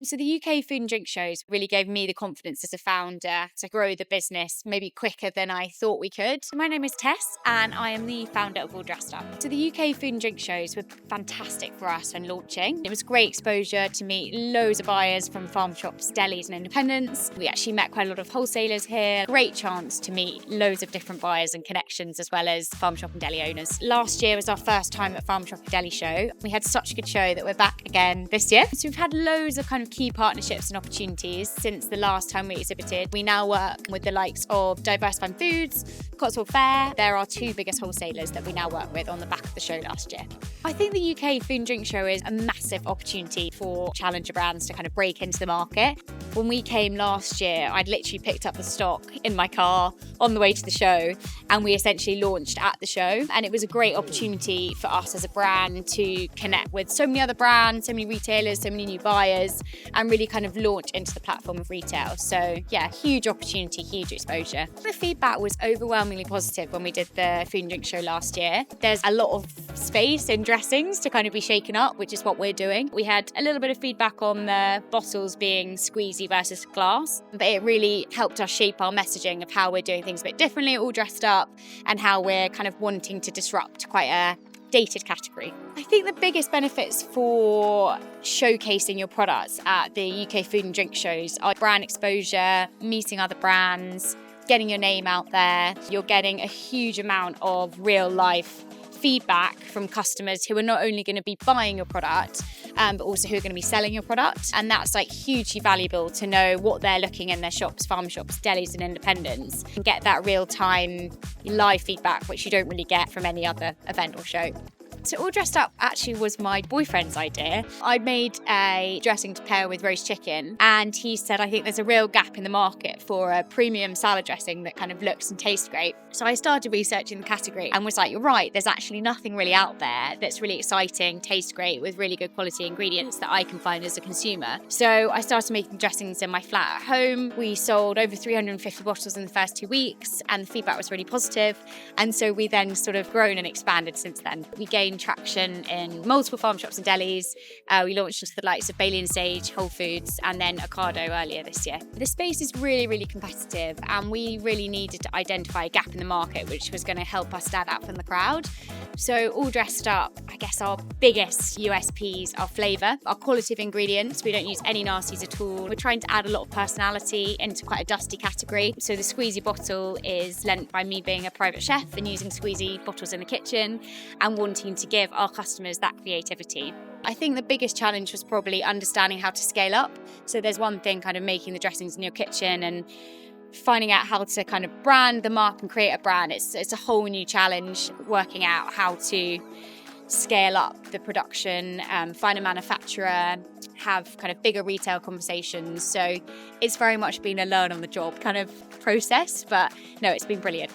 So the UK food and drink shows really gave me the confidence as a founder to grow the business maybe quicker than I thought we could. My name is Tess and I am the founder of All Dressed Up. So the UK food and drink shows were fantastic for us when launching. It was great exposure to meet loads of buyers from farm shops, delis and independents. We actually met quite a lot of wholesalers here. Great chance to meet loads of different buyers and connections as well as farm shop and deli owners. Last year was our first time at Farm Shop Deli Show. We had such a good show that we're back again this year. So we've had loads of kind of key partnerships and opportunities since the last time we exhibited. We now work with the likes of Diversified Foods, Cotswold Fair. They're our two biggest wholesalers that we now work with on the back of the show last year. I think the UK food and drink show is a massive opportunity for challenger brands to kind of break into the market. When we came last year, I'd literally picked up the stock in my car on the way to the show, and we essentially launched at the show. And it was a great opportunity for us as a brand to connect with so many other brands, so many retailers, so many new buyers, and really kind of launch into the platform of retail. So yeah, huge opportunity, huge exposure. The feedback was overwhelmingly positive when we did the food and drink show last year. There's a lot of space in dressings to kind of be shaken up, which is what we're doing. We had a little bit of feedback on the bottles being squeezy versus glass, but it really helped us shape our messaging of how we're doing things a bit differently, All Dressed Up, and how we're kind of wanting to disrupt quite a dated category. I think the biggest benefits for showcasing your products at the UK food and drink shows are brand exposure, meeting other brands, getting your name out there. You're getting a huge amount of real life feedback from customers who are not only going to be buying your product, but also who are going to be selling your product. And that's like hugely valuable to know what they're looking in their shops, farm shops, delis and independents, and get that real time live feedback, which you don't really get from any other event or show. So All Dressed Up actually was my boyfriend's idea. I'd made a dressing to pair with roast chicken, and he said, I think there's a real gap in the market for a premium salad dressing that kind of looks and tastes great. So I started researching the category and was like, you're right, there's actually nothing really out there that's really exciting, tastes great, with really good quality ingredients that I can find as a consumer. So I started making dressings in my flat at home. We sold over 350 bottles in the first 2 weeks, and the feedback was really positive. And so we then sort of grown and expanded since then. We gained traction in multiple farm shops and delis. We launched into the likes of Bailey and Sage, Whole Foods, and then Ocado earlier this year. The space is really, really competitive, and we really needed to identify a gap in the market, which was going to help us stand out from the crowd. So All Dressed Up, I guess our biggest USPs are flavour, our quality of ingredients. We don't use any nasties at all. We're trying to add a lot of personality into quite a dusty category. So the squeezy bottle is lent by me being a private chef and using squeezy bottles in the kitchen and wanting to give our customers that creativity. I think the biggest challenge was probably understanding how to scale up. So there's one thing kind of making the dressings in your kitchen and finding out how to kind of brand them up and create a brand. It's a whole new challenge working out how to scale up the production, find a manufacturer, have kind of bigger retail conversations. So it's very much been a learn on the job kind of process, but no, it's been brilliant.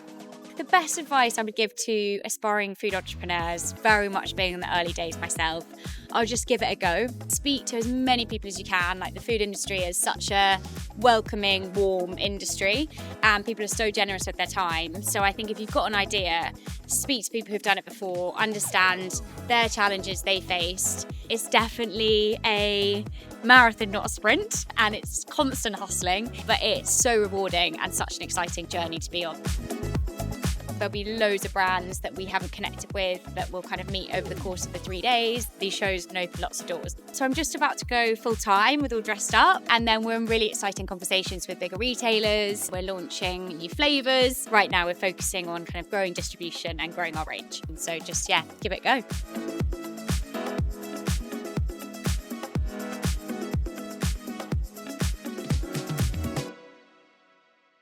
The best advice I would give to aspiring food entrepreneurs, very much being in the early days myself, I'll just give it a go. Speak to as many people as you can. Like, the food industry is such a welcoming, warm industry, and people are so generous with their time. So I think if you've got an idea, speak to people who've done it before, understand their challenges they faced. It's definitely a marathon, not a sprint, and it's constant hustling, but it's so rewarding and such an exciting journey to be on. There'll be loads of brands that we haven't connected with that we'll kind of meet over the course of the 3 days. These shows can open lots of doors. So I'm just about to go full time with All Dressed Up, and then we're in really exciting conversations with bigger retailers. We're launching new flavours. Right now we're focusing on kind of growing distribution and growing our range. So just, yeah, give it a go.